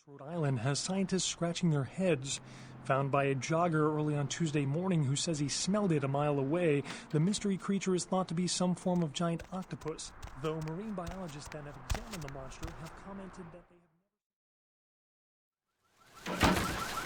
Rhode Island has scientists scratching their heads. Found by a jogger early on Tuesday morning who says he smelled it a mile away, the mystery creature is thought to be some form of giant octopus, though marine biologists that have examined the monster have commented that they have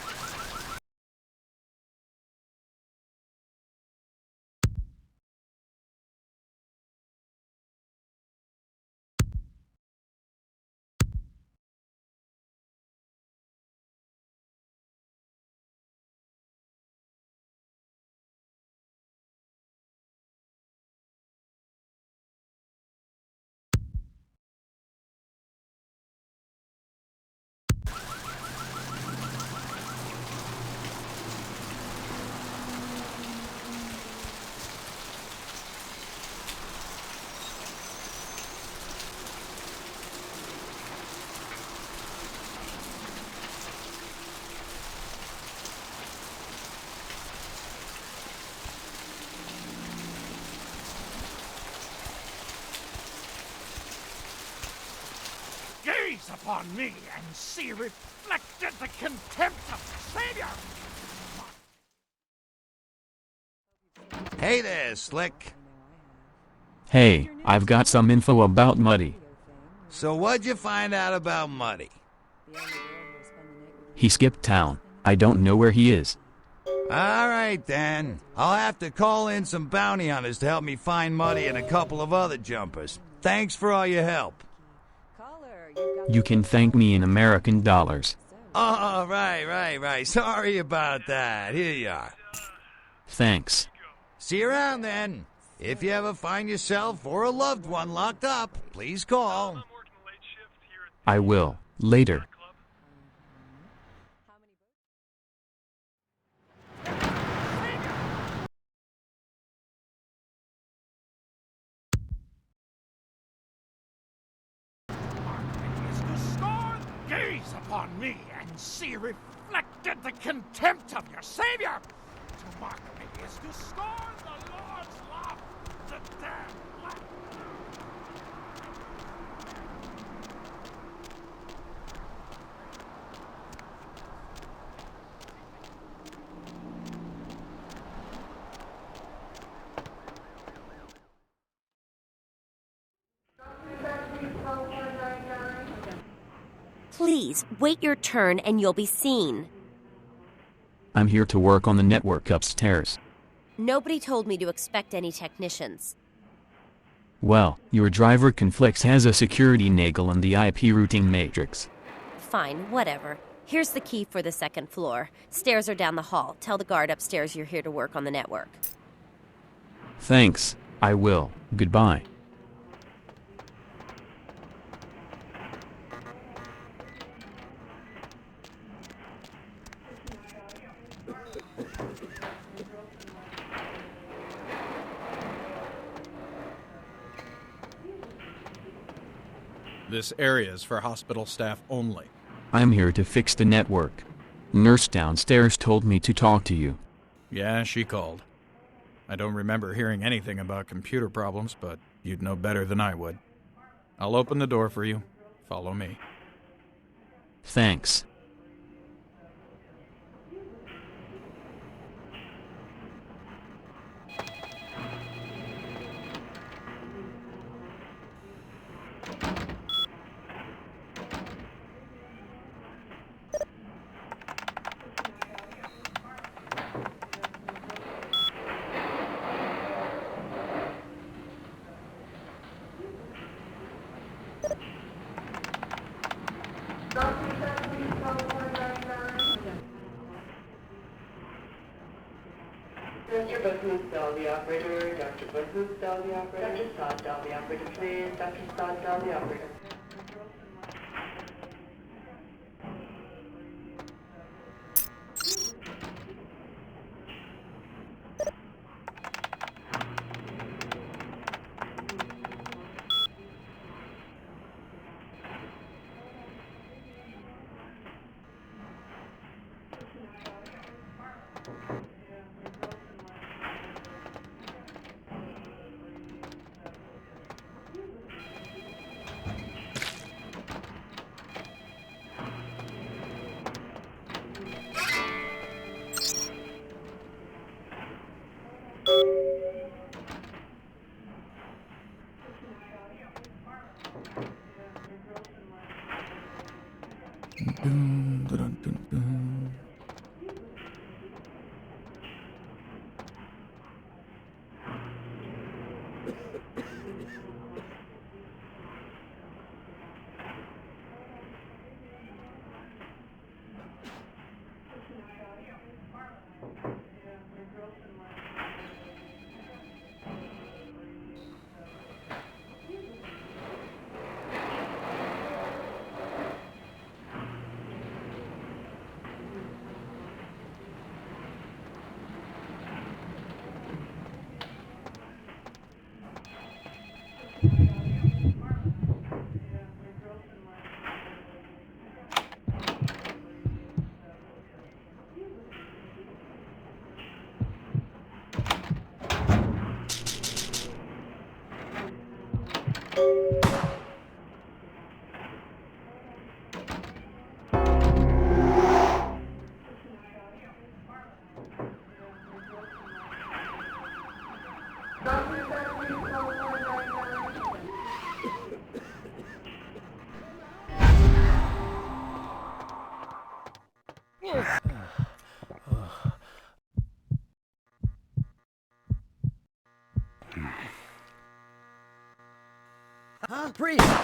Gaze upon me and see reflected the contempt of the Savior! Hey there, Slick. Hey, I've got some info about Muddy. So what'd you find out about Muddy? He skipped town. I don't know where he is. Alright then. I'll have to call in some bounty hunters to help me find Muddy and a couple of other jumpers. Thanks for all your help. You can thank me in American dollars. Oh, right. Sorry about that. Here you are. Thanks. See you around then. If you ever find yourself or a loved one locked up, please call. I will. Later. Gaze upon me and see reflected the contempt of your Savior! To mock me is to scorn the Lord's love, the damned love. Please, wait your turn and you'll be seen. I'm here to work on the network upstairs. Nobody told me to expect any technicians. Well, your driver conflicts has a security naggle in the IP routing matrix. Fine, whatever. Here's the key for the second floor. Stairs are down the hall. Tell the guard upstairs you're here to work on the network. Thanks, I will. Goodbye. This area is for hospital staff only. I'm here to fix the network. Nurse downstairs told me to talk to you. Yeah, she called. I don't remember hearing anything about computer problems, but you'd know better than I would. I'll open the door for you. Follow me. Thanks. Mr. Boothman, dial the operator. Dr. Boothman, dial the operator. Dr. Sod, dial the operator, please. Dr. Sod, dial the operator. Dun, dun, dun, dun, dun. Huh? Priest!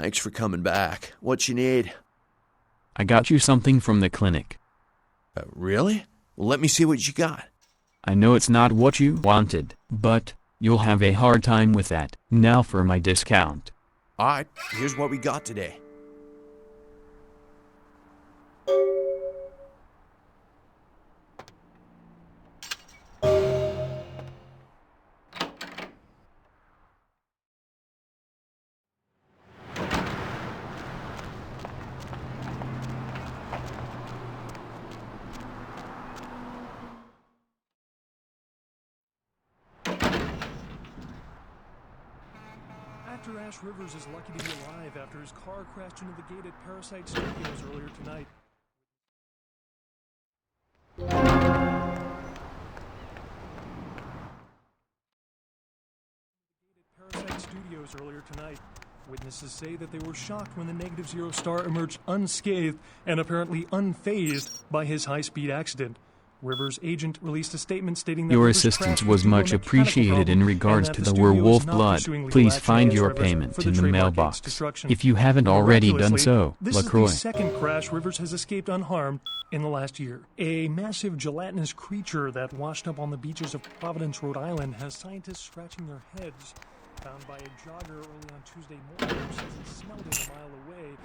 Thanks for coming back. What you need? I got you something from the clinic. Really? Well, let me see what you got. I know it's not what you wanted, but you'll have a hard time with that. Now for my discount. Alright, here's what we got today. Actor Ash Rivers is lucky to be alive after his car crashed into the gate at Parasite Studios earlier tonight. Witnesses say that they were shocked when the Negative Zero star emerged unscathed and apparently unfazed by his high-speed accident. Rivers' agent released a statement stating that your Rivers' assistance crash was due to a much mechanical appreciated in problem, regards and to that the studio is werewolf not blood. pursuing legal Please action find against your Rivers payment for in the trademark mailbox. destruction. If you haven't already done Miraculously, so, this LaCroix. is the second crash Rivers has escaped unharmed in the last year. A massive gelatinous creature that washed up on the beaches of Providence, Rhode Island, has scientists scratching their heads. Found by a jogger early on Tuesday morning who says he smelled it a mile away.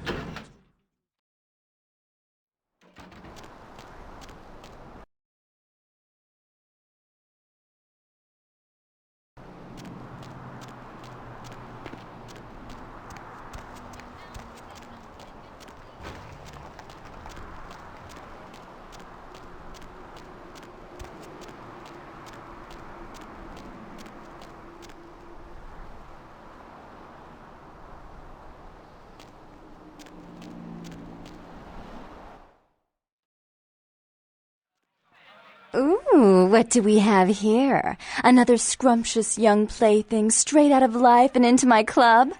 Ooh, what do we have here? Another scrumptious young plaything straight out of life and into my club?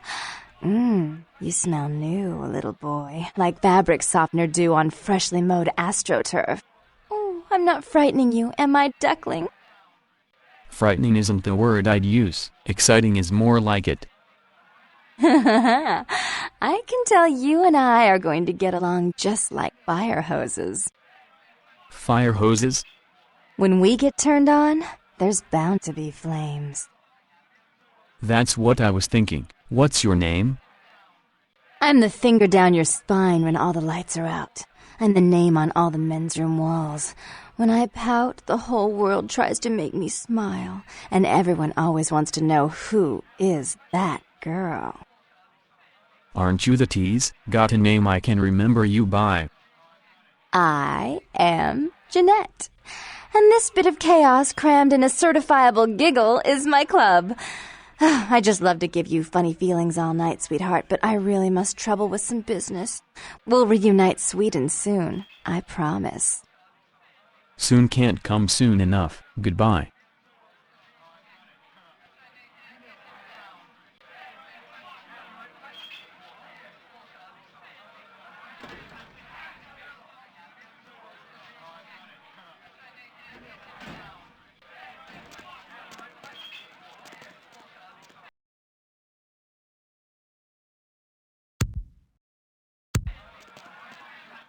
You smell new, little boy, like fabric softener dew on freshly mowed astroturf. Oh, I'm not frightening you, am I, duckling? Frightening isn't the word I'd use. Exciting is more like it. I can tell you and I are going to get along just like fire hoses. Fire hoses? When we get turned on, there's bound to be flames. That's what I was thinking. What's your name? I'm the finger down your spine when all the lights are out. I'm the name on all the men's room walls. When I pout, the whole world tries to make me smile, and everyone always wants to know who is that girl. Aren't you the tease? Got a name I can remember you by. I am Jeanette. And this bit of chaos crammed in a certifiable giggle is my club. I just love to give you funny feelings all night, sweetheart, but I really must trouble with some business. We'll reunite sweet and soon, I promise. Soon can't come soon enough. Goodbye.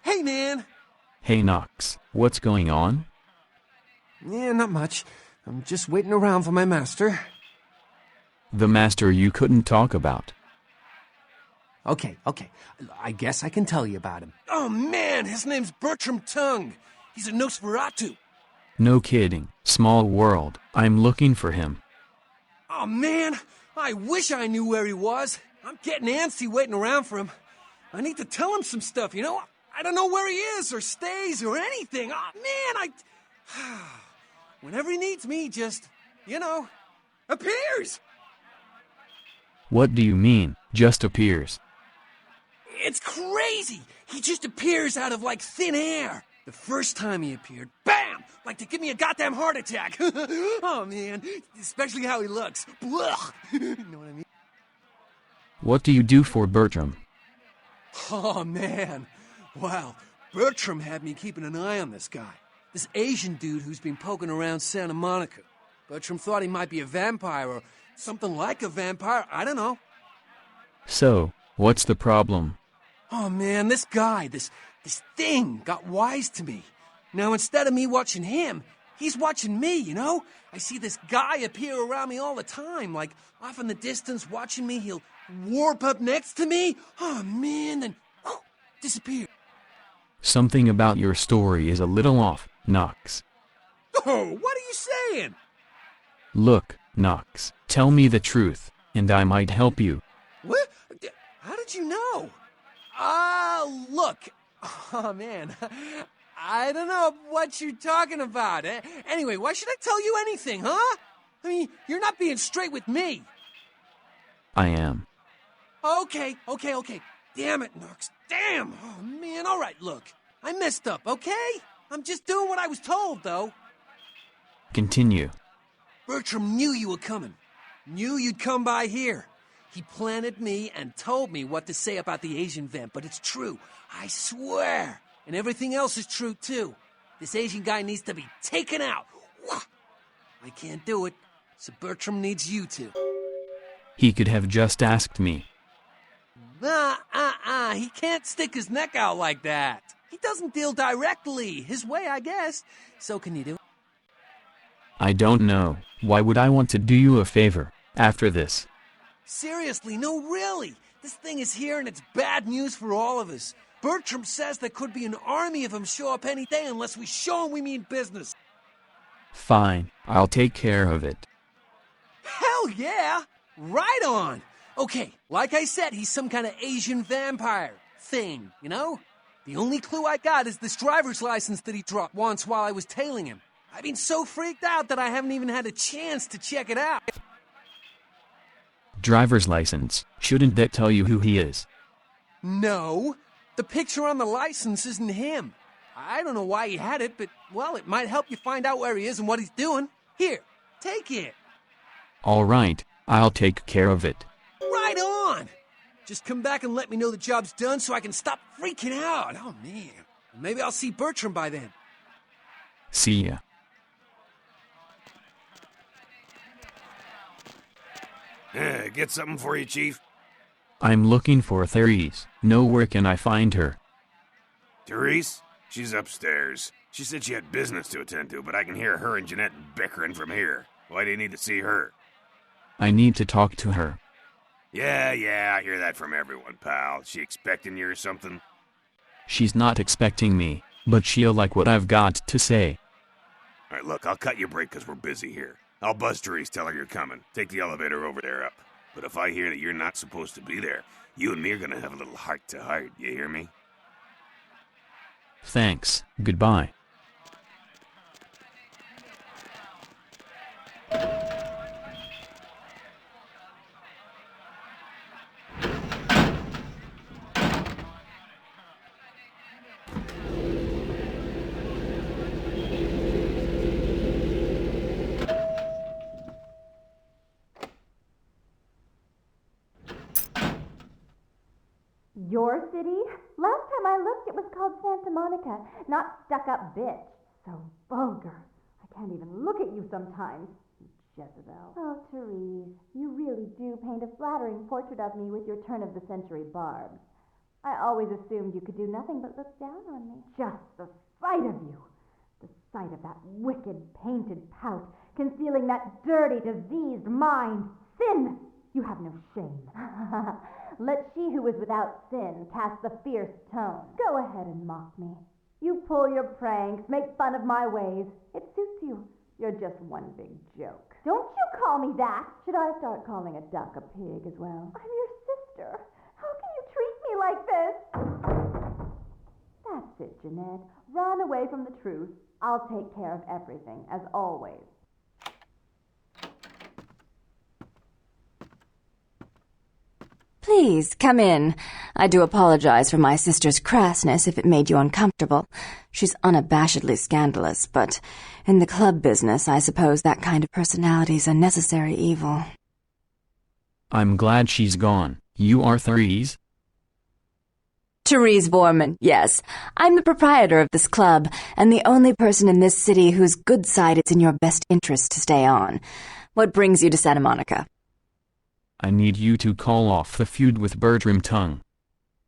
Hey, man! Hey Knox, what's going on? Yeah, not much. I'm just waiting around for my master. The master you couldn't talk about. Okay. I guess I can tell you about him. Oh, man! His name's Bertram Tong. He's a Nosferatu. No kidding. Small world. I'm looking for him. Oh, man! I wish I knew where he was. I'm getting antsy waiting around for him. I need to tell him some stuff, you know? I don't know where he is or stays or anything. Oh, man, whenever he needs me, just, appears! What do you mean, just appears? It's crazy! He just appears out of, thin air. The first time he appeared, bam! Like to give me a goddamn heart attack. Oh, man. Especially how he looks. Blah. You know what I mean? What do you do for Bertram? Oh, man. Wow. Bertram had me keeping an eye on this guy. This Asian dude who's been poking around Santa Monica. Bertram thought he might be a vampire or something like a vampire. I don't know. So, what's the problem? Oh, man, this guy, this thing got wise to me. Now, instead of me watching him, he's watching me, you know? I see this guy appear around me all the time, like off in the distance watching me. He'll warp up next to me. Oh, man, then disappear. Something about your story is a little off, Knox. Oh, what are you saying? Look, Knox, tell me the truth, and I might help you. What? How did you know? Look. Oh, man. I don't know what you're talking about. Anyway, why should I tell you anything, huh? I mean, you're not being straight with me. I am. Okay. Damn it, Knox. Damn! Oh, man, all right, look. I messed up, okay? I'm just doing what I was told, though. Continue. Bertram knew you were coming. Knew you'd come by here. He planted me and told me what to say about the Asian vamp, but it's true. I swear. And everything else is true, too. This Asian guy needs to be taken out. I can't do it, so Bertram needs you to. He could have just asked me. He can't stick his neck out like that. He doesn't deal directly. His way, I guess. So can you do it? I don't know. Why would I want to do you a favor after this? Seriously, no, really. This thing is here and it's bad news for all of us. Bertram says there could be an army of them show up any day unless we show him we mean business. Fine, I'll take care of it. Hell yeah! Right on! Okay, like I said, he's some kind of Asian vampire thing, you know? The only clue I got is this driver's license that he dropped once while I was tailing him. I've been so freaked out that I haven't even had a chance to check it out. Driver's license. Shouldn't that tell you who he is? No. The picture on the license isn't him. I don't know why he had it, but, well, it might help you find out where he is and what he's doing. Here, take it. All right, I'll take care of it. Right on! Just come back and let me know the job's done so I can stop freaking out. Oh, man. Maybe I'll see Bertram by then. See ya. Get something for you, Chief? I'm looking for Therese. Where can I find her? Therese? She's upstairs. She said she had business to attend to, but I can hear her and Jeanette bickering from here. Why do you need to see her? I need to talk to her. Yeah, I hear that from everyone, pal. She expecting you or something? She's not expecting me, but she'll like what I've got to say. All right, look, I'll cut your break because we're busy here. I'll buzz Therese, tell her you're coming. Take the elevator over there up. But if I hear that you're not supposed to be there, you and me are gonna have a little heart-to-heart, you hear me? Thanks, goodbye. Your city? Last time I looked, it was called Santa Monica, not stuck-up bitch. So vulgar. I can't even look at you sometimes. Jezebel. Oh, Therese, you really do paint a flattering portrait of me with your turn-of-the-century barbs. I always assumed you could do nothing but look down on me. Just the sight of you. The sight of that wicked, painted pout, concealing that dirty, diseased mind. Sin! You have no shame. Let she who is without sin cast the fierce tone. Go ahead and mock me. You pull your pranks, make fun of my ways. It suits you. You're just one big joke. Don't you call me that. Should I start calling a duck a pig as well? I'm your sister. How can you treat me like this? That's it, Jeanette. Run away from the truth. I'll take care of everything, as always. Please, come in. I do apologize for my sister's crassness if it made you uncomfortable. She's unabashedly scandalous, but in the club business, I suppose that kind of personality's a necessary evil. I'm glad she's gone. You are Therese? Therese Borman, yes. I'm the proprietor of this club, and the only person in this city whose good side it's in your best interest to stay on. What brings you to Santa Monica? I need you to call off the feud with Bertram Tong.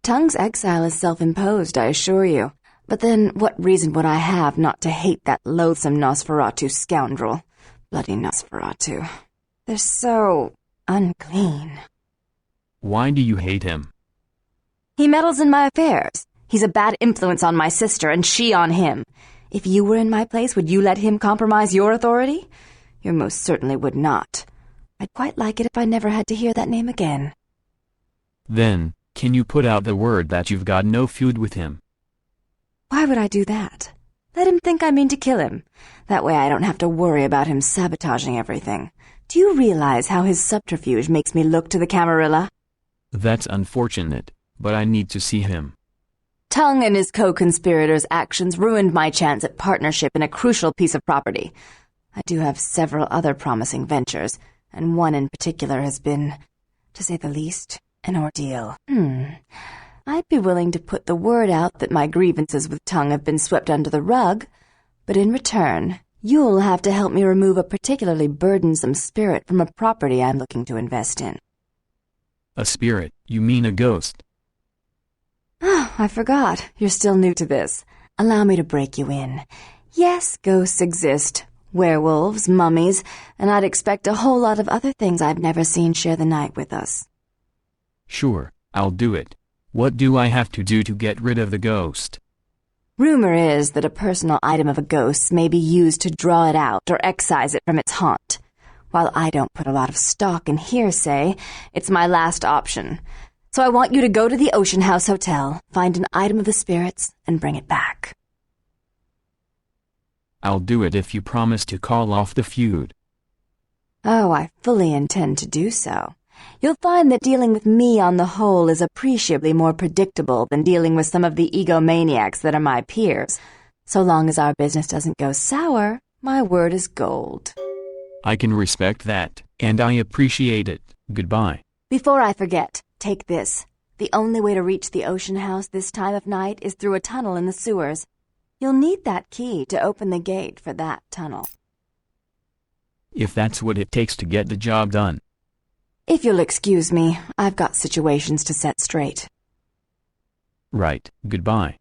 Tong's exile is self-imposed, I assure you. But then what reason would I have not to hate that loathsome Nosferatu scoundrel? Bloody Nosferatu. They're so unclean. Why do you hate him? He meddles in my affairs. He's a bad influence on my sister, and she on him. If you were in my place, would you let him compromise your authority? You most certainly would not. I'd quite like it if I never had to hear that name again. Then, can you put out the word that you've got no feud with him? Why would I do that? Let him think I mean to kill him. That way I don't have to worry about him sabotaging everything. Do you realize how his subterfuge makes me look to the Camarilla? That's unfortunate, but I need to see him. Tong and his co-conspirators' actions ruined my chance at partnership in a crucial piece of property. I do have several other promising ventures, and one in particular has been, to say the least, an ordeal. I'd be willing to put the word out that my grievances with Tong have been swept under the rug, but in return, you'll have to help me remove a particularly burdensome spirit from a property I'm looking to invest in. A spirit? You mean a ghost? I forgot. You're still new to this. Allow me to break you in. Yes, ghosts exist. Werewolves, mummies, and I'd expect a whole lot of other things I've never seen share the night with us. Sure, I'll do it. What do I have to do to get rid of the ghost? Rumor is that a personal item of a ghost may be used to draw it out or excise it from its haunt. While I don't put a lot of stock in hearsay, it's my last option. So I want you to go to the Ocean House Hotel, find an item of the spirits, and bring it back. I'll do it if you promise to call off the feud. Oh, I fully intend to do so. You'll find that dealing with me on the whole is appreciably more predictable than dealing with some of the egomaniacs that are my peers. So long as our business doesn't go sour, my word is gold. I can respect that, and I appreciate it. Goodbye. Before I forget, take this. The only way to reach the Ocean House this time of night is through a tunnel in the sewers. You'll need that key to open the gate for that tunnel. If that's what it takes to get the job done. If you'll excuse me, I've got situations to set straight. Right, goodbye.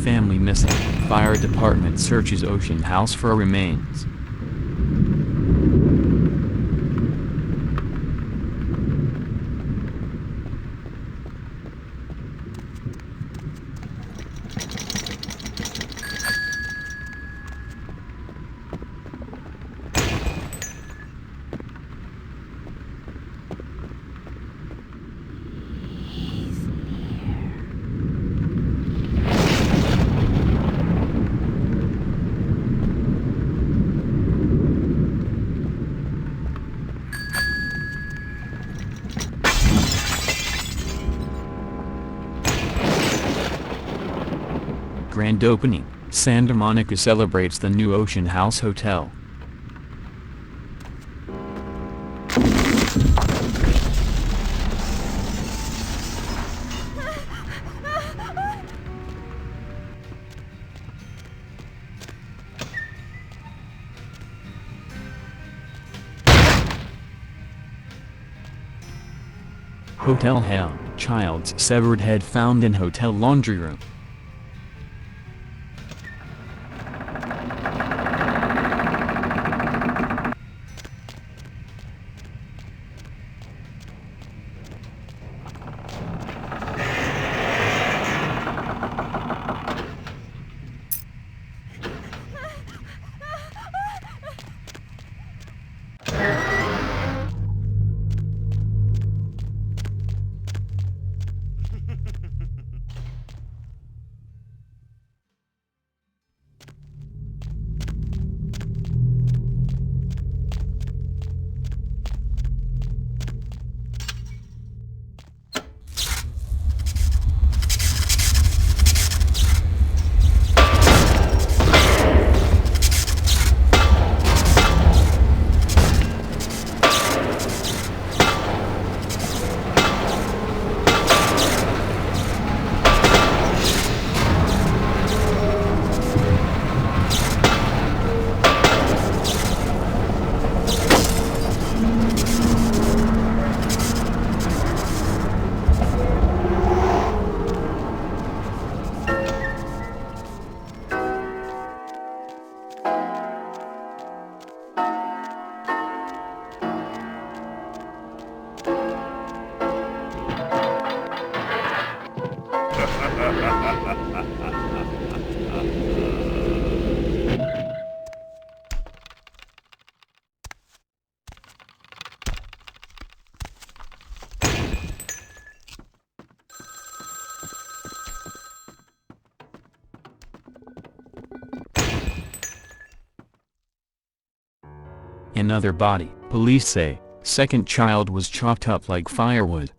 Family missing. Fire department searches Ocean House for remains. Grand opening, Santa Monica celebrates the new Ocean House Hotel. Hotel hell, child's severed head found in hotel laundry room. Another body, police say. Second child was chopped up like firewood.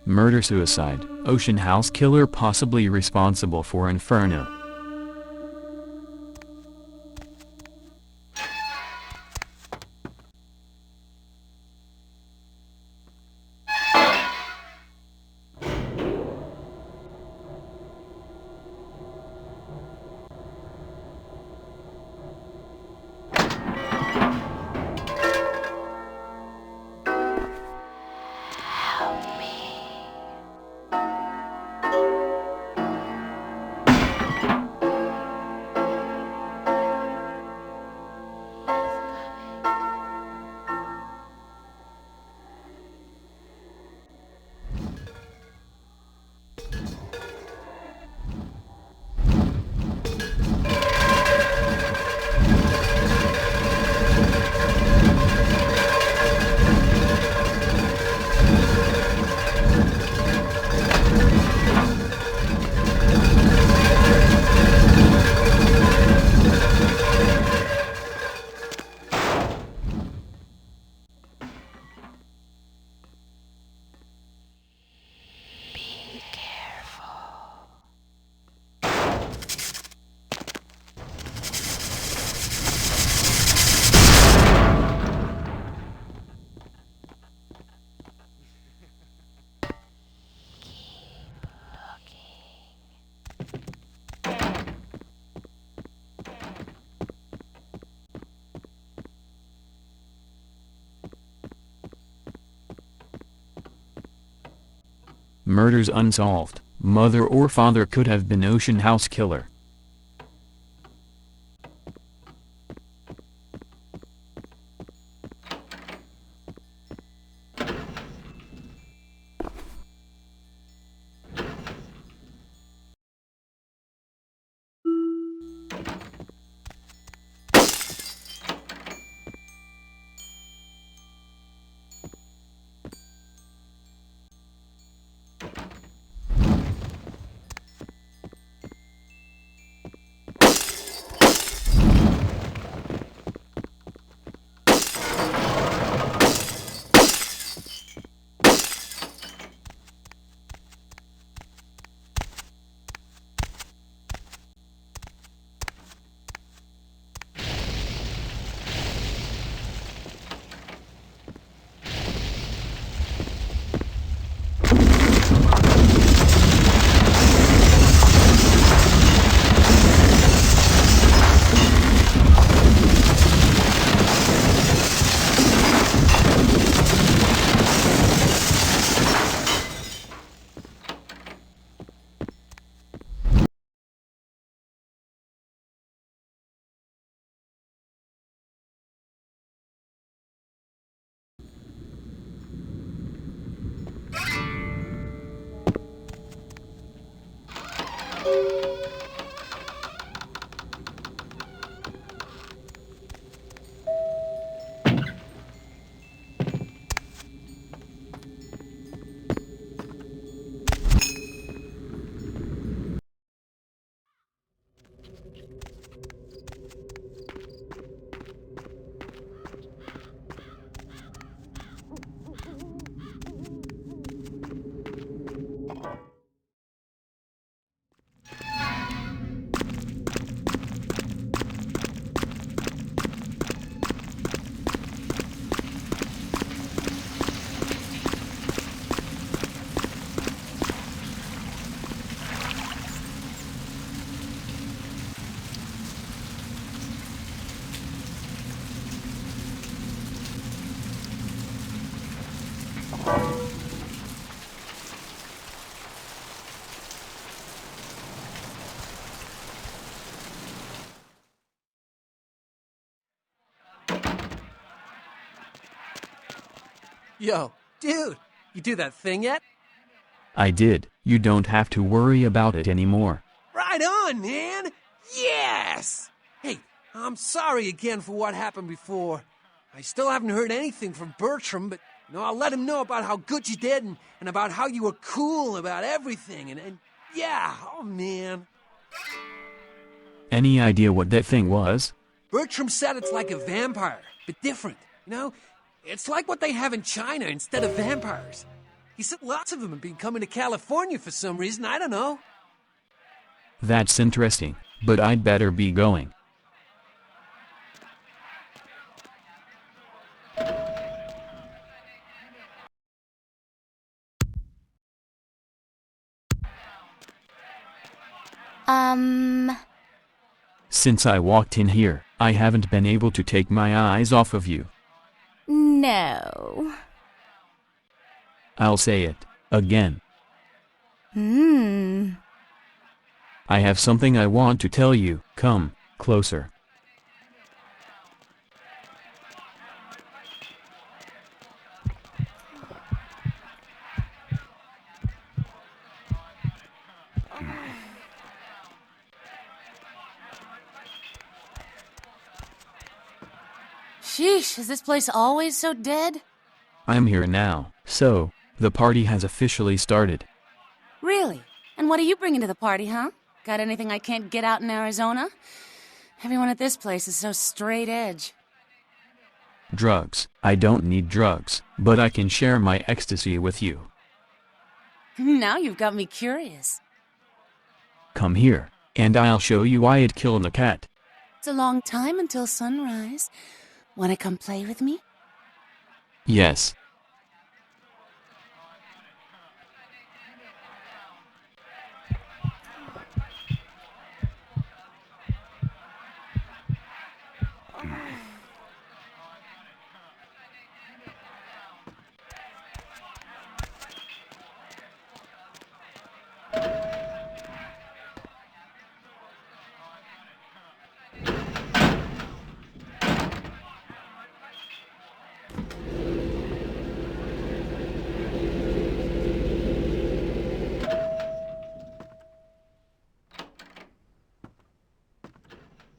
Murder-suicide, Ocean House killer possibly responsible for Inferno. Murders unsolved. Mother or father could have been Ocean House killer. Yo, dude, you do that thing yet? I did. You don't have to worry about it anymore. Right on, man! Yes! Hey, I'm sorry again for what happened before. I still haven't heard anything from Bertram, but I'll let him know about how good you did and about how you were cool about everything and yeah, oh man. Any idea what that thing was? Bertram said it's like a vampire, but different, It's like what they have in China instead of vampires. He said lots of them have been coming to California for some reason, I don't know. That's interesting, but I'd better be going. Since I walked in here, I haven't been able to take my eyes off of you. No. I'll say it again. I have something I want to tell you. Come closer. Sheesh, is this place always so dead? I'm here now, so the party has officially started. Really? And what are you bringing to the party, huh? Got anything I can't get out in Arizona? Everyone at this place is so straight edge. Drugs. I don't need drugs, but I can share my ecstasy with you. Now you've got me curious. Come here, and I'll show you why it killed the cat. It's a long time until sunrise. Wanna come play with me? Yes.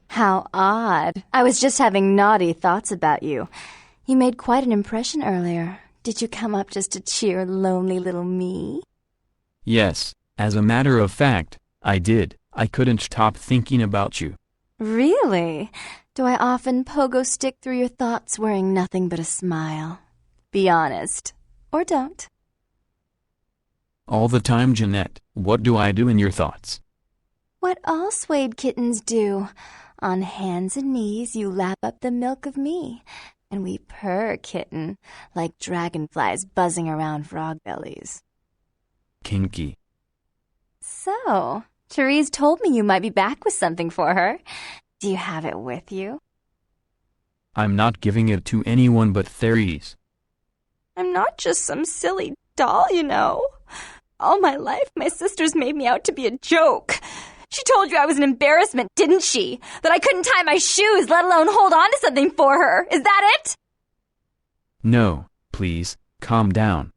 How odd. I was just having naughty thoughts about you. You made quite an impression earlier. Did you come up just to cheer lonely little me? Yes, as a matter of fact, I did. I couldn't stop thinking about you. Really? Do I often pogo stick through your thoughts wearing nothing but a smile? Be honest. Or don't. All the time, Jeanette. What do I do in your thoughts? What all swayed kittens do. On hands and knees you lap up the milk of me, and we purr, kitten, like dragonflies buzzing around frog bellies. Kinky. So, Therese told me you might be back with something for her. Do you have it with you? I'm not giving it to anyone but Therese. I'm not just some silly doll, you know. All my life, my sisters made me out to be a joke. She told you I was an embarrassment, didn't she? That I couldn't tie my shoes, let alone hold on to something for her. Is that it? No, please, calm down.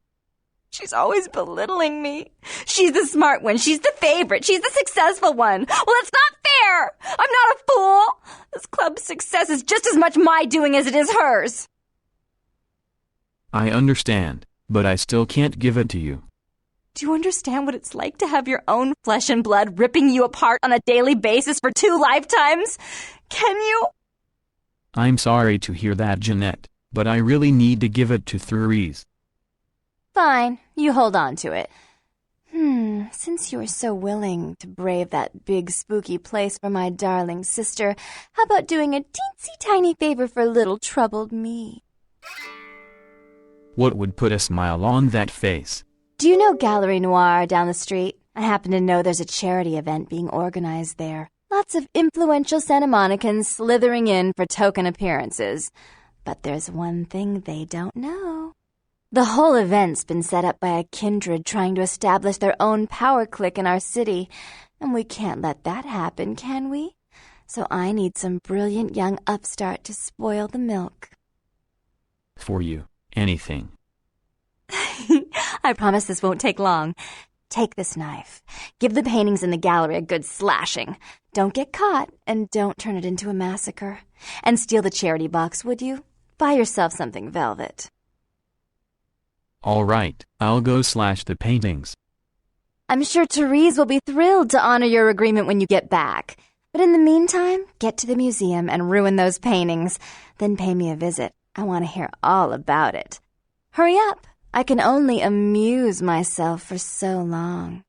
She's always belittling me. She's the smart one. She's the favorite. She's the successful one. Well, it's not fair. I'm not a fool. This club's success is just as much my doing as it is hers. I understand, but I still can't give it to you. Do you understand what it's like to have your own flesh and blood ripping you apart on a daily basis for 2 lifetimes? Can you? I'm sorry to hear that, Jeanette, but I really need to give it to Therese. Fine, you hold on to it. Since you are so willing to brave that big spooky place for my darling sister, how about doing a teensy tiny favor for little troubled me? What would put a smile on that face? Do you know Gallery Noir down the street? I happen to know there's a charity event being organized there. Lots of influential Santa Monicans slithering in for token appearances. But there's one thing they don't know. The whole event's been set up by a kindred trying to establish their own power clique in our city, and we can't let that happen, can we? So I need some brilliant young upstart to spoil the milk. For you, anything. I promise this won't take long. Take this knife. Give the paintings in the gallery a good slashing. Don't get caught, and don't turn it into a massacre. And steal the charity box, would you? Buy yourself something velvet. All right, I'll go slash the paintings. I'm sure Therese will be thrilled to honor your agreement when you get back. But in the meantime, get to the museum and ruin those paintings. Then pay me a visit. I want to hear all about it. Hurry up. I can only amuse myself for so long.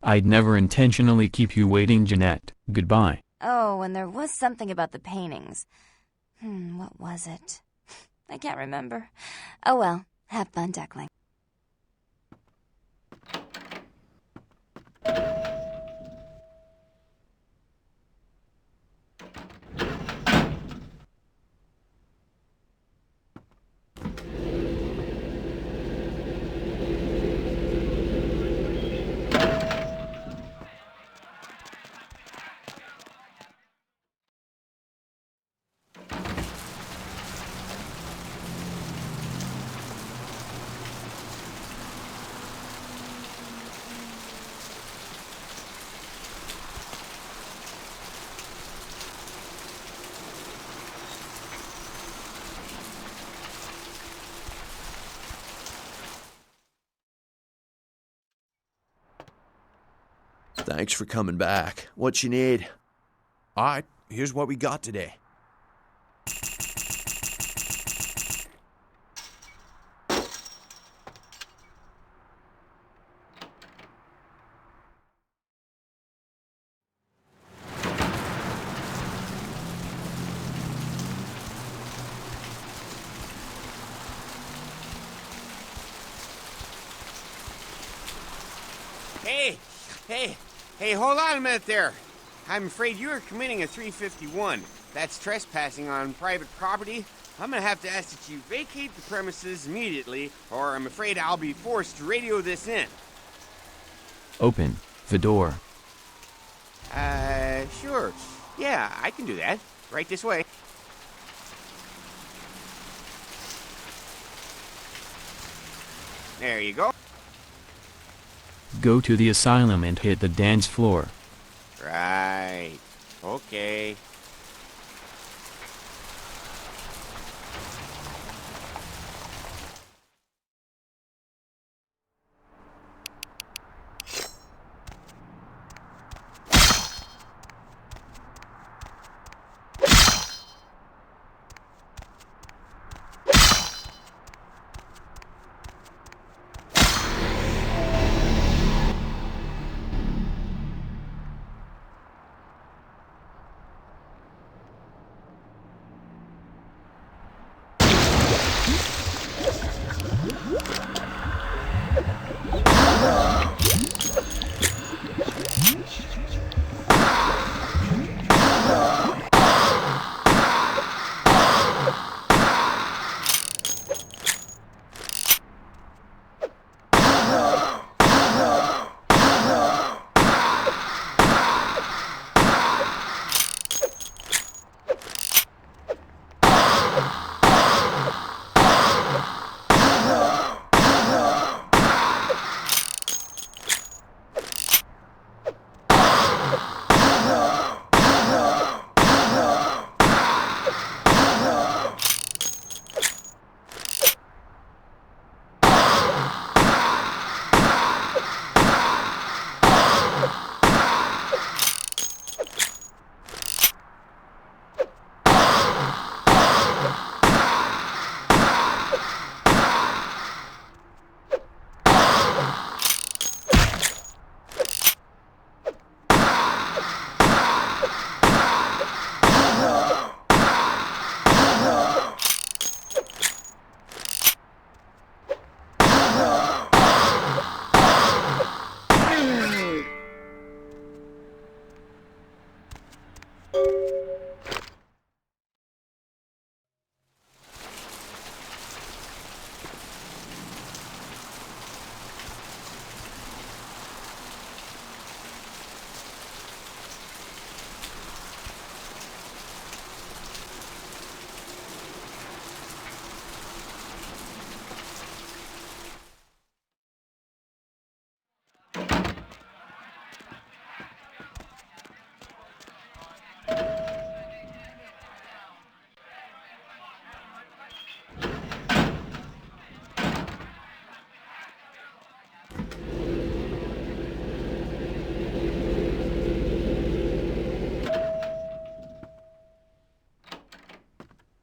I'd never intentionally keep you waiting, Jeanette. Goodbye. Oh, and there was something about the paintings. What was it? I can't remember. Oh well, have fun, Duckling. Thanks for coming back. What you need? All right, here's what we got today. Hey, hold on a minute there. I'm afraid you are committing a 351. That's trespassing on private property. I'm gonna have to ask that you vacate the premises immediately, or I'm afraid I'll be forced to radio this in. Open the door. Sure. Yeah, I can do that. Right this way. There you go. Go to the asylum and hit the dance floor. Right. Okay.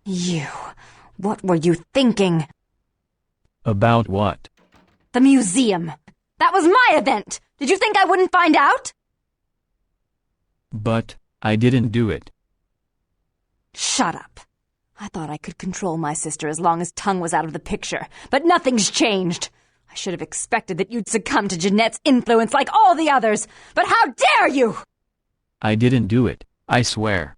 You. What were you thinking? About what? The museum. That was my event! Did you think I wouldn't find out? But I didn't do it. Shut up. I thought I could control my sister as long as Tong was out of the picture, but nothing's changed. I should have expected that you'd succumb to Jeanette's influence like all the others, but how dare you! I didn't do it, I swear.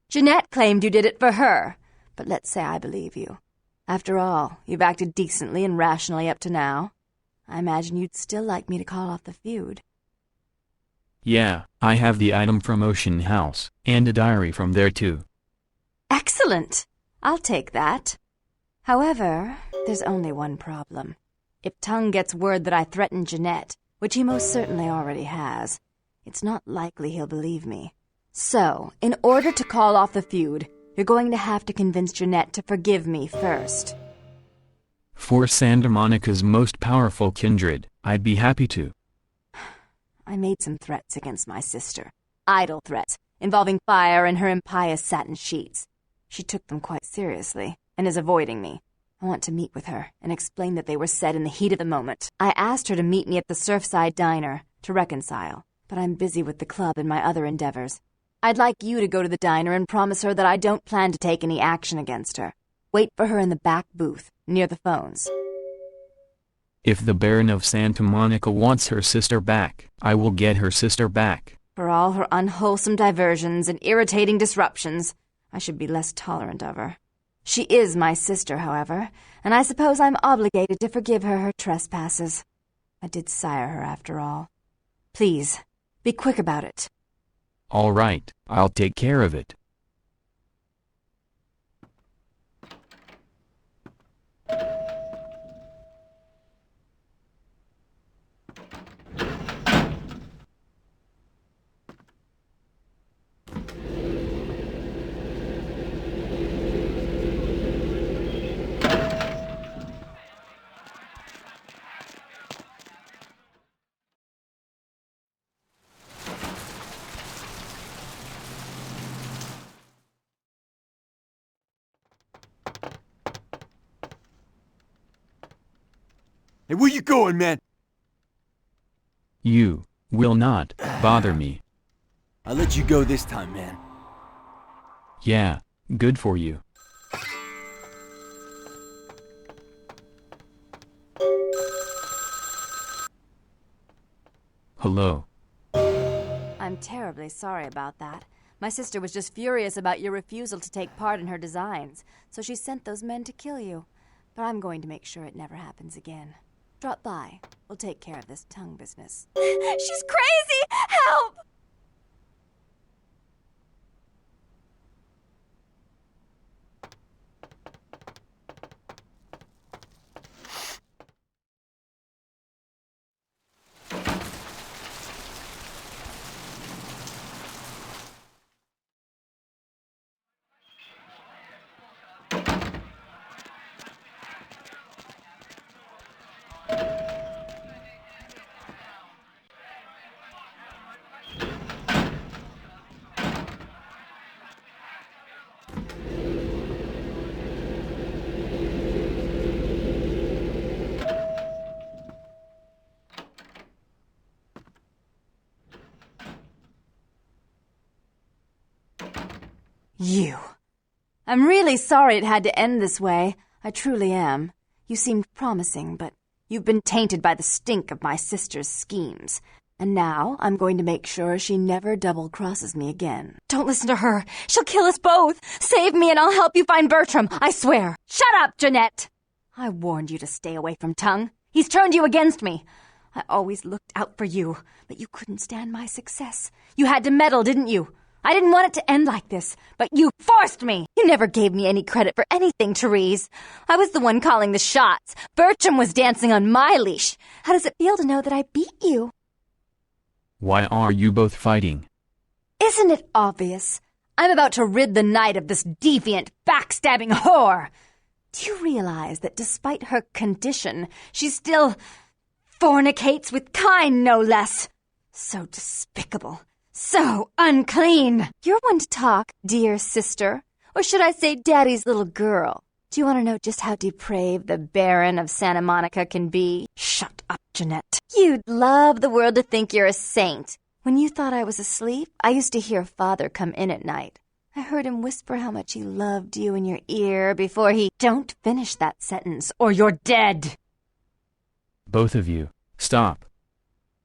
Jeanette claimed you did it for her, but let's say I believe you. After all, you've acted decently and rationally up to now. I imagine you'd still like me to call off the feud. Yeah, I have the item from Ocean House, and a diary from there too. Excellent! I'll take that. However, there's only one problem. If Tong gets word that I threatened Jeanette, which he most certainly already has, it's not likely he'll believe me. So, in order to call off the feud, you're going to have to convince Jeanette to forgive me first. For Santa Monica's most powerful kindred, I'd be happy to. I made some threats against my sister. Idle threats, involving fire and her impious satin sheets. She took them quite seriously, and is avoiding me. I want to meet with her, and explain that they were said in the heat of the moment. I asked her to meet me at the Surfside Diner, to reconcile, but I'm busy with the club and my other endeavors. I'd like you to go to the diner and promise her that I don't plan to take any action against her. Wait for her in the back booth, near the phones. If the Baron of Santa Monica wants her sister back, I will get her sister back. For all her unwholesome diversions and irritating disruptions, I should be less tolerant of her. She is my sister, however, and I suppose I'm obligated to forgive her her trespasses. I did sire her, after all. Please, be quick about it. All right, I'll take care of it. Hey, where you going, man? You will not bother me. I'll let you go this time, man. Yeah, good for you. Hello. I'm terribly sorry about that. My sister was just furious about your refusal to take part in her designs, so she sent those men to kill you. But I'm going to make sure it never happens again. Drop by. We'll take care of this Tong business. She's crazy! Help! You. I'm really sorry it had to end this way. I truly am. You seemed promising, but you've been tainted by the stink of my sister's schemes. And now I'm going to make sure she never double-crosses me again. Don't listen to her. She'll kill us both. Save me and I'll help you find Bertram, I swear. Shut up, Jeanette! I warned you to stay away from Tong. He's turned you against me. I always looked out for you, but you couldn't stand my success. You had to meddle, didn't you? I didn't want it to end like this, but you forced me! You never gave me any credit for anything, Therese. I was the one calling the shots. Bertram was dancing on my leash. How does it feel to know that I beat you? Why are you both fighting? Isn't it obvious? I'm about to rid the night of this deviant, backstabbing whore. Do you realize that despite her condition, she still fornicates with Kine, no less? So despicable. So unclean! You're one to talk, dear sister. Or should I say Daddy's little girl? Do you want to know just how depraved the Baron of Santa Monica can be? Shut up, Jeanette. You'd love the world to think you're a saint. When you thought I was asleep, I used to hear Father come in at night. I heard him whisper how much he loved you in your ear before he... Don't finish that sentence, or you're dead! Both of you, stop.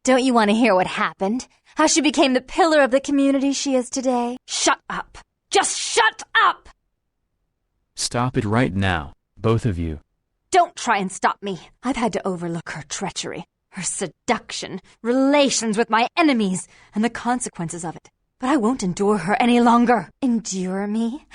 Don't you want to hear what happened? How she became the pillar of the community she is today? Shut up! Just shut up! Stop it right now, both of you. Don't try and stop me. I've had to overlook her treachery, her seduction, relations with my enemies, and the consequences of it. But I won't endure her any longer. Endure me?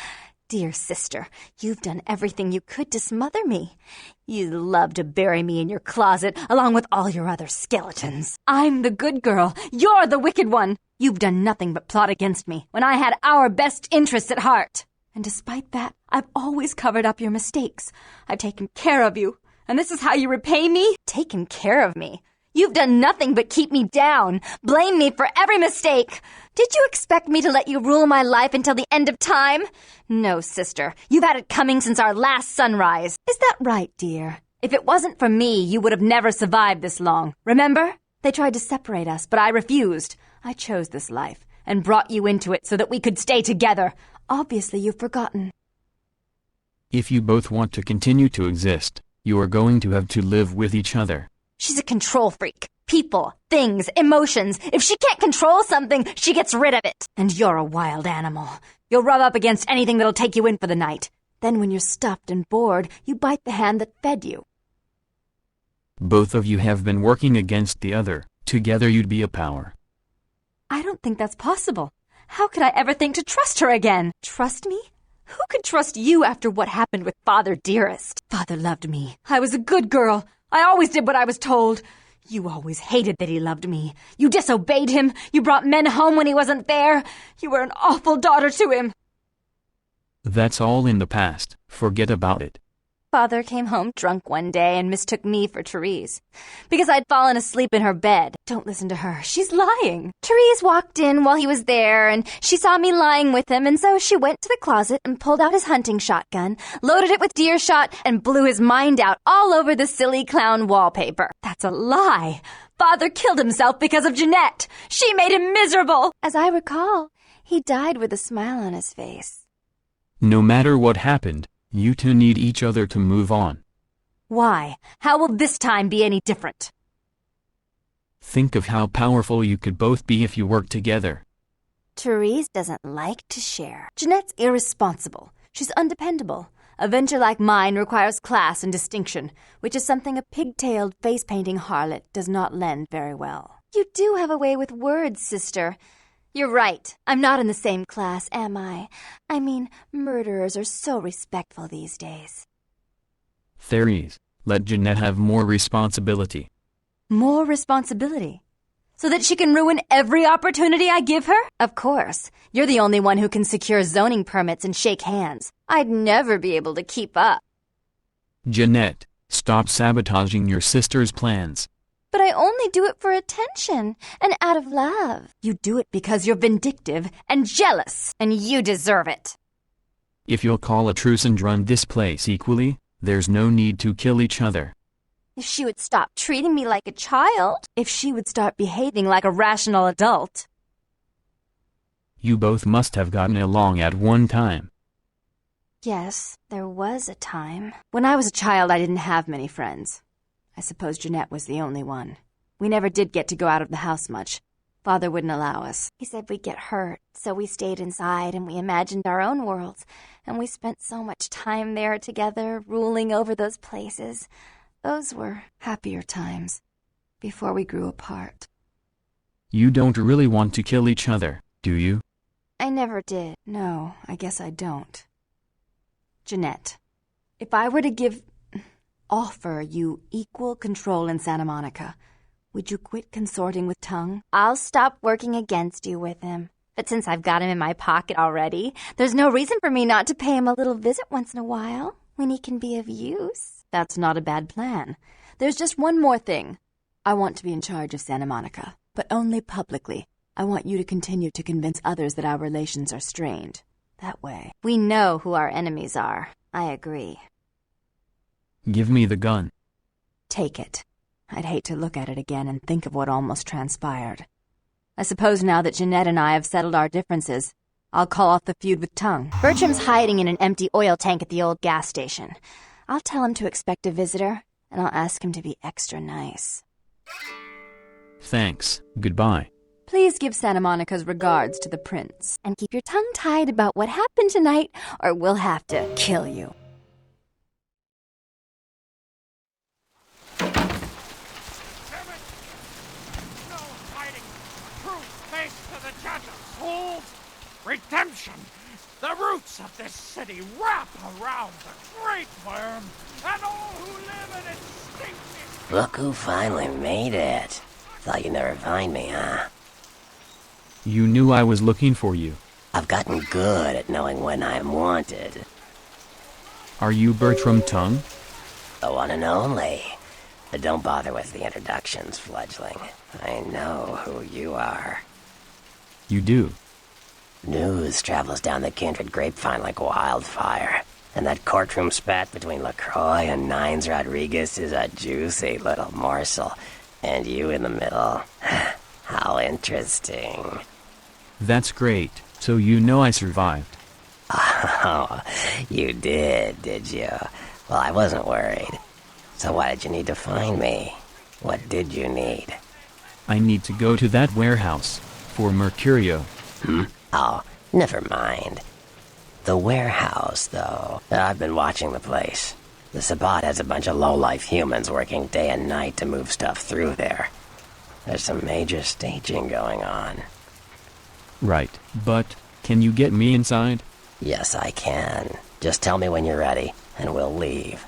Dear sister, you've done everything you could to smother me. You love to bury me in your closet, along with all your other skeletons. I'm the good girl. You're the wicked one. You've done nothing but plot against me, when I had our best interests at heart. And despite that, I've always covered up your mistakes. I've taken care of you. And this is how you repay me? Taken care of me? You've done nothing but keep me down, blame me for every mistake. Did you expect me to let you rule my life until the end of time? No, sister. You've had it coming since our last sunrise. Is that right, dear? If it wasn't for me, you would have never survived this long. Remember? They tried to separate us, but I refused. I chose this life and brought you into it so that we could stay together. Obviously, you've forgotten. If you both want to continue to exist, you are going to have to live with each other. She's a control freak. People, things, emotions. If she can't control something, she gets rid of it. And you're a wild animal. You'll rub up against anything that'll take you in for the night. Then when you're stuffed and bored, you bite the hand that fed you. Both of you have been working against the other. Together you'd be a power. I don't think that's possible. How could I ever think to trust her again? Trust me? Who could trust you after what happened with Father Dearest? Father loved me. I was a good girl. I always did what I was told. You always hated that he loved me. You disobeyed him. You brought men home when he wasn't there. You were an awful daughter to him. That's all in the past. Forget about it. Father came home drunk one day and mistook me for Therese. Because I'd fallen asleep in her bed. Don't listen to her. She's lying. Therese walked in while he was there, and she saw me lying with him, and so she went to the closet and pulled out his hunting shotgun, loaded it with deer shot, and blew his mind out all over the silly clown wallpaper. That's a lie. Father killed himself because of Jeanette. She made him miserable. As I recall, he died with a smile on his face. No matter what happened, you two need each other to move on. Why? How will this time be any different? Think of how powerful you could both be if you worked together. Therese doesn't like to share. Jeanette's irresponsible. She's undependable. A venture like mine requires class and distinction, which is something a pigtailed, face-painting harlot does not lend very well. You do have a way with words, sister. You're right. I'm not in the same class, am I? I mean, murderers are so respectful these days. Therese, let Jeanette have more responsibility. More responsibility? So that she can ruin every opportunity I give her? Of course. You're the only one who can secure zoning permits and shake hands. I'd never be able to keep up. Jeanette, stop sabotaging your sister's plans. But I only do it for attention and out of love. You do it because you're vindictive and jealous, and you deserve it. If you'll call a truce and run this place equally, there's no need to kill each other. If she would stop treating me like a child, if she would start behaving like a rational adult. You both must have gotten along at one time. Yes, there was a time. When I was a child, I didn't have many friends. I suppose Jeanette was the only one. We never did get to go out of the house much. Father wouldn't allow us. He said we'd get hurt, so we stayed inside and we imagined our own worlds. And we spent so much time there together, ruling over those places. Those were happier times, before we grew apart. You don't really want to kill each other, do you? I never did. No, I guess I don't. Jeanette, if I were to offer you equal control in Santa Monica, would you quit consorting with Tong? I'll stop working against you with him. But since I've got him in my pocket already, there's no reason for me not to pay him a little visit once in a while, when he can be of use. That's not a bad plan. There's just one more thing. I want to be in charge of Santa Monica, but only publicly. I want you to continue to convince others that our relations are strained. That way, we know who our enemies are. I agree. Give me the gun. Take it. I'd hate to look at it again and think of what almost transpired. I suppose now that Jeanette and I have settled our differences, I'll call off the feud with Tong. Bertram's hiding in an empty oil tank at the old gas station. I'll tell him to expect a visitor, and I'll ask him to be extra nice. Thanks. Goodbye. Please give Santa Monica's regards to the prince. And keep your tongue tied about what happened tonight, or we'll have to kill you. Redemption! The roots of this city wrap around the great worm and all who live in its stinking... Look who finally made it. Thought you'd never find me, huh? You knew I was looking for you. I've gotten good at knowing when I'm wanted. Are you Bertram Tong? The one and only. But don't bother with the introductions, fledgling. I know who you are. You do? News travels down the kindred grapevine like wildfire. And that courtroom spat between LaCroix and Nines Rodriguez is a juicy little morsel. And you in the middle. How interesting. That's great. So you know I survived. Oh, you did you? Well, I wasn't worried. So why did you need to find me? What did you need? I need to go to that warehouse. For Mercurio. Oh, never mind. The warehouse, though. I've been watching the place. The Sabbat has a bunch of low-life humans working day and night to move stuff through there. There's some major staging going on. Right, but can you get me inside? Yes, I can. Just tell me when you're ready, and we'll leave.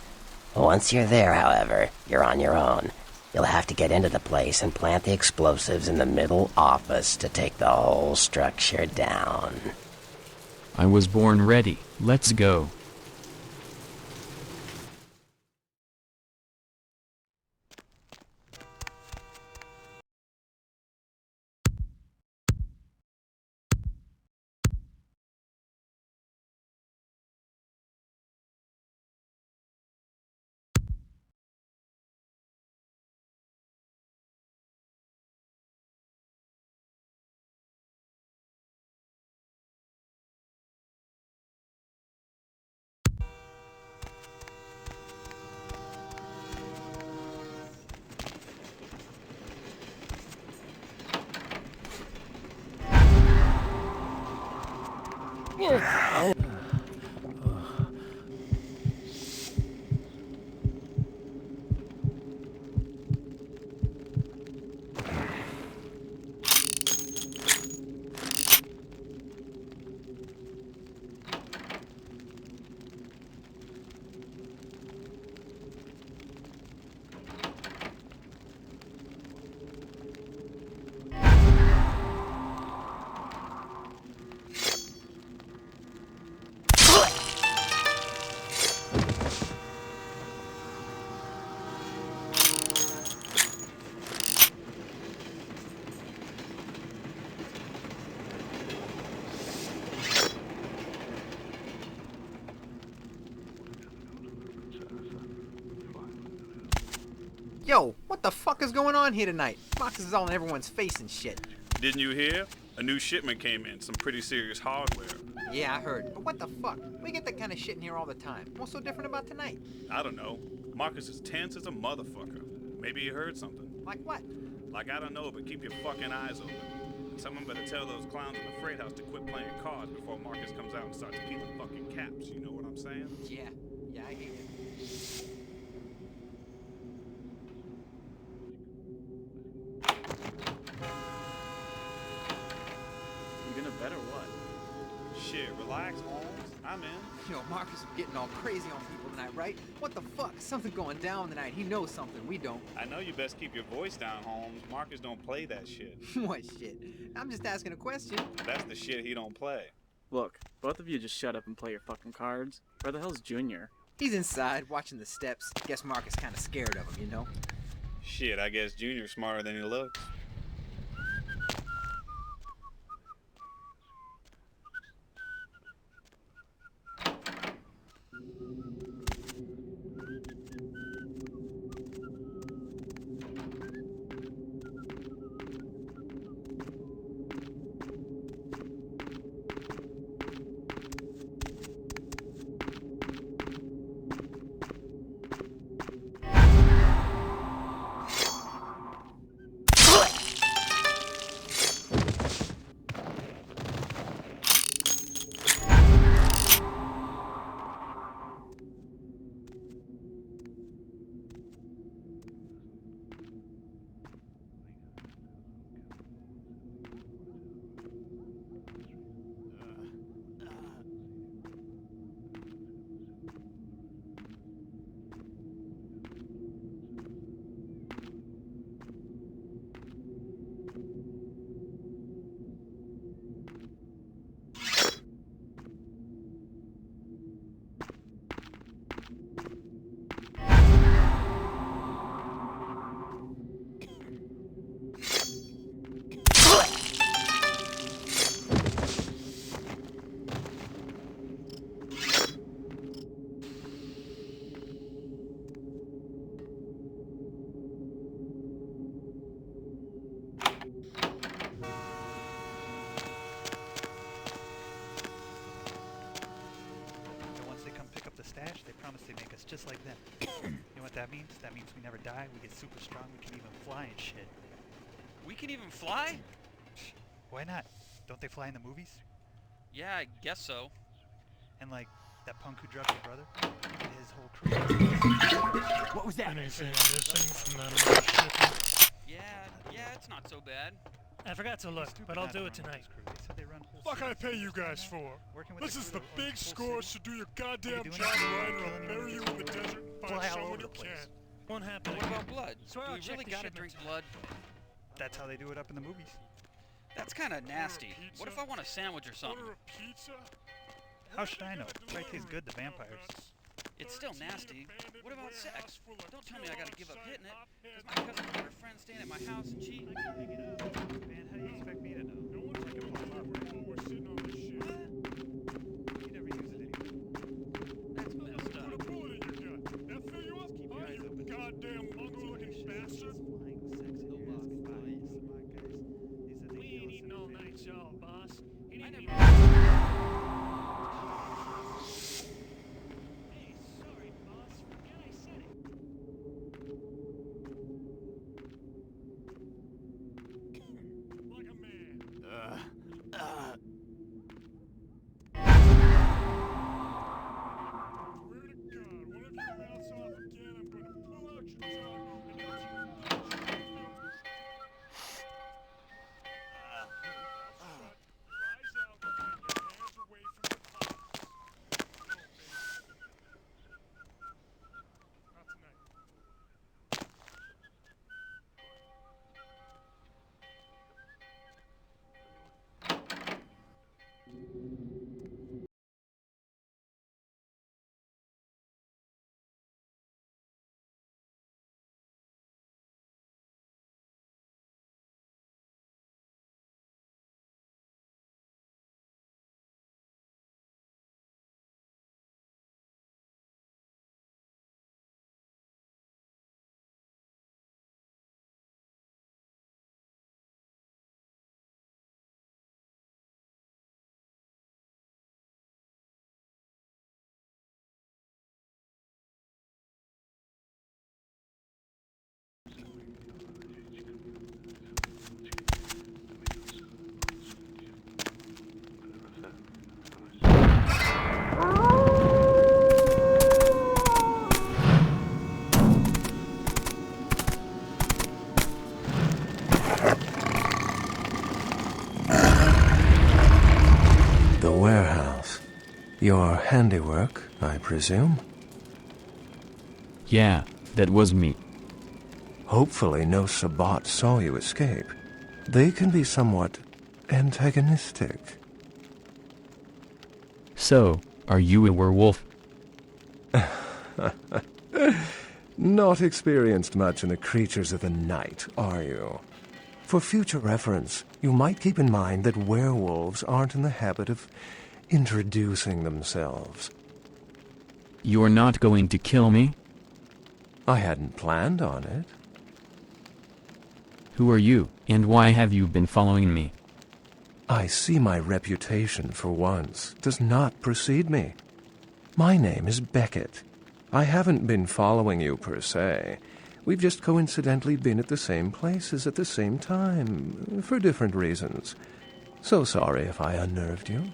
Once you're there, however, you're on your own. You'll have to get into the place and plant the explosives in the middle office to take the whole structure down. I was born ready. Let's go. Yo, what the fuck is going on here tonight? Marcus is all in everyone's face and shit. Didn't you hear? A new shipment came in, some pretty serious hardware. Yeah, I heard. But what the fuck? We get that kind of shit in here all the time. What's so different about tonight? I don't know. Marcus is tense as a motherfucker. Maybe he heard something. Like what? Like, I don't know, but keep your fucking eyes open. Someone better tell those clowns in the freight house to quit playing cards before Marcus comes out and starts peeling fucking caps. You know what I'm saying? Yeah, I hear you. You gonna bet or what? Shit, relax, Holmes. I'm in. Yo, Marcus is getting all crazy on people tonight, right? What the fuck? Something going down tonight. He knows something we don't. I know you best keep your voice down, Holmes. Marcus don't play that shit. What shit? I'm just asking a question. That's the shit he don't play. Look, both of you just shut up and play your fucking cards. Where the hell's Junior? He's inside, watching the steps. Guess Marcus kinda scared of him, you know? Shit, I guess Junior's smarter than he looks. that means? That means we never die, we get super strong, we can even fly and shit. We can even fly? Why not? Don't they fly in the movies? Yeah, I guess so. And like, that punk who drugged your brother? He did his whole crew. What was that? Anything missing from that other shipment? Yeah, it's not so bad. I forgot to look, but I'll do it tonight. Fuck I pay you guys for? This is the big score, so do your goddamn job right or I'll bury you in the desert and find someone who can. Won't happen. What about blood? Swear Do I'll we check really the gotta shipment. drink blood? That's how they do it up in the movies. That's kinda nasty. What if I want a sandwich or something? Order a pizza? How should I know? It probably tastes good to vampires. It's still nasty. What about sex? Don't tell me I gotta give up hitting it. Does my cousin's better friend staying at my house and cheat? Man, how do you expect me to know? No one can pull them up, right? We're sitting on this shit. You never use it anyway. That's messed Put a up. bullet in your gut. That fill you up? Keep your eyes open. Goddamn Mongol-looking bastard. We ain't eating all night, y'all, boss. He didn't even... Hey, sorry, boss. Forget I said it. Like a man. Swear to God, one of your mouths off again, I'm gonna pull out your tongue and let you rise out and get your hands away from the pots. Not tonight. The warehouse. Your handiwork, I presume? Yeah, that was me. Hopefully no Sabbat saw you escape. They can be somewhat antagonistic. So, are you a werewolf? Not experienced much in the creatures of the night, are you? For future reference, you might keep in mind that werewolves aren't in the habit of introducing themselves. You're not going to kill me? I hadn't planned on it. Who are you, and why have you been following me? I see my reputation, for once, does not precede me. My name is Beckett. I haven't been following you per se. We've just coincidentally been at the same places at the same time, for different reasons. So sorry if I unnerved you.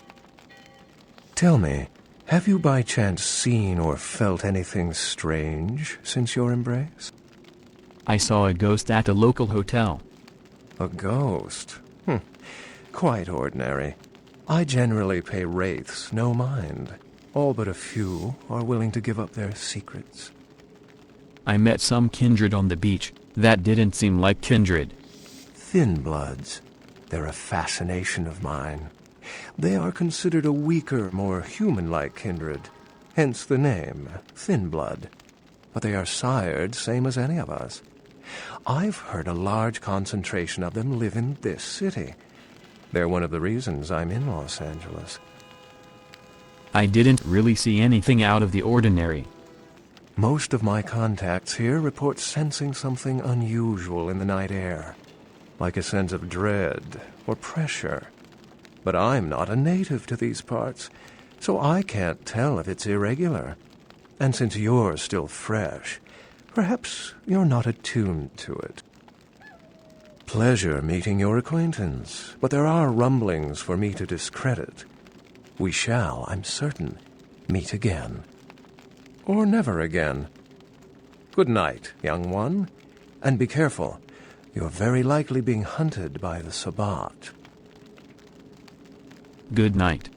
Tell me, have you by chance seen or felt anything strange since your embrace? I saw a ghost at a local hotel. A ghost? Quite ordinary. I generally pay wraiths no mind. All but a few are willing to give up their secrets. I met some kindred on the beach. That didn't seem like kindred. Thin bloods. They're a fascination of mine. They are considered a weaker, more human-like kindred. Hence the name, Thin Blood. But they are sired same as any of us. I've heard a large concentration of them live in this city. They're one of the reasons I'm in Los Angeles. I didn't really see anything out of the ordinary. Most of my contacts here report sensing something unusual in the night air, like a sense of dread or pressure. But I'm not a native to these parts, so I can't tell if it's irregular. And since you're still fresh, Perhaps you're not attuned to it. Pleasure meeting your acquaintance, but there are rumblings for me to discredit. We shall, I'm certain, meet again. Or never again. Good night, young one, and be careful. You're very likely being hunted by the Sabbat. Good night.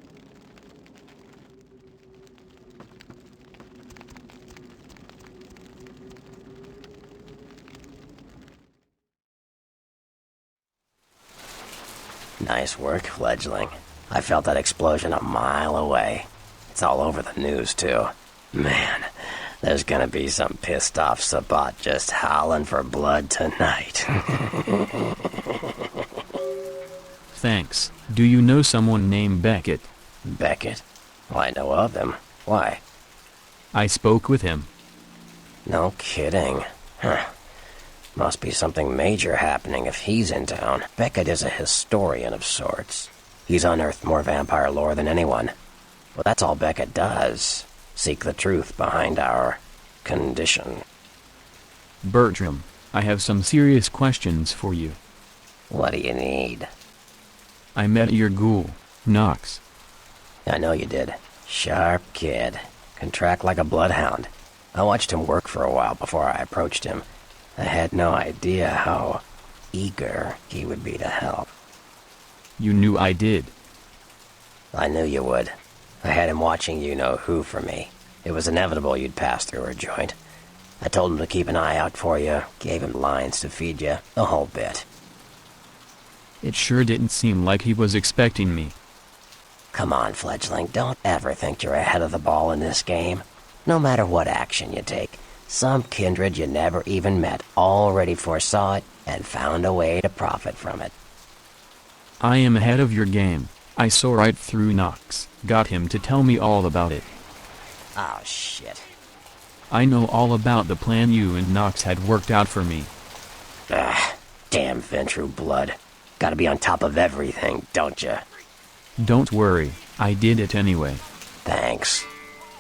Nice work, fledgling. I felt that explosion a mile away. It's all over the news, too. Man, there's gonna be some pissed off Sabbat just howling for blood tonight. Thanks. Do you know someone named Beckett? Beckett? Well, I know of him. Why? I spoke with him. No kidding. Huh. Must be something major happening if he's in town. Beckett is a historian of sorts. He's unearthed more vampire lore than anyone. Well, that's all Beckett does. Seek the truth behind our condition. Bertram, I have some serious questions for you. What do you need? I met your ghoul, Knox. I know you did. Sharp kid. Can track like a bloodhound. I watched him work for a while before I approached him. I had no idea how eager he would be to help. You knew I did. I knew you would. I had him watching you-know-who for me. It was inevitable you'd pass through her joint. I told him to keep an eye out for you, gave him lines to feed you, the whole bit. It sure didn't seem like he was expecting me. Come on, fledgling, don't ever think you're ahead of the ball in this game. No matter what action you take, some kindred you never even met already foresaw it and found a way to profit from it. I am ahead of your game. I saw right through Knox, got him to tell me all about it. Oh, shit. I know all about the plan you and Knox had worked out for me. Damn Ventrue blood. Gotta be on top of everything, don't you? Don't worry, I did it anyway. Thanks.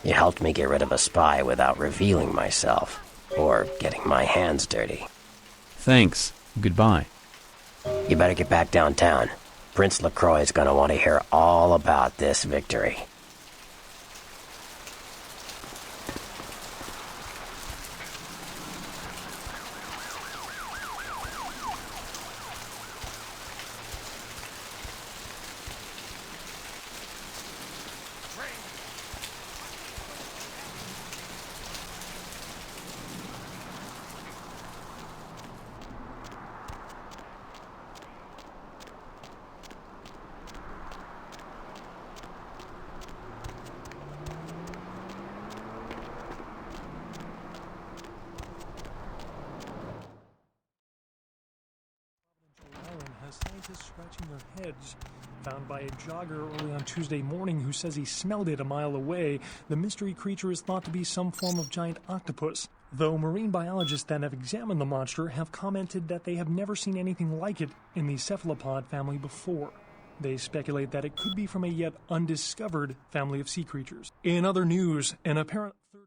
You helped me get rid of a spy without revealing myself, or getting my hands dirty. Thanks, goodbye. You better get back downtown. Prince LaCroix's gonna want to hear all about this victory. Scientists scratching their heads. Found by a jogger early on Tuesday morning who says he smelled it a mile away, the mystery creature is thought to be some form of giant octopus, though marine biologists that have examined the monster have commented that they have never seen anything like it in the cephalopod family before. They speculate that it could be from a yet undiscovered family of sea creatures. In other news, an apparent third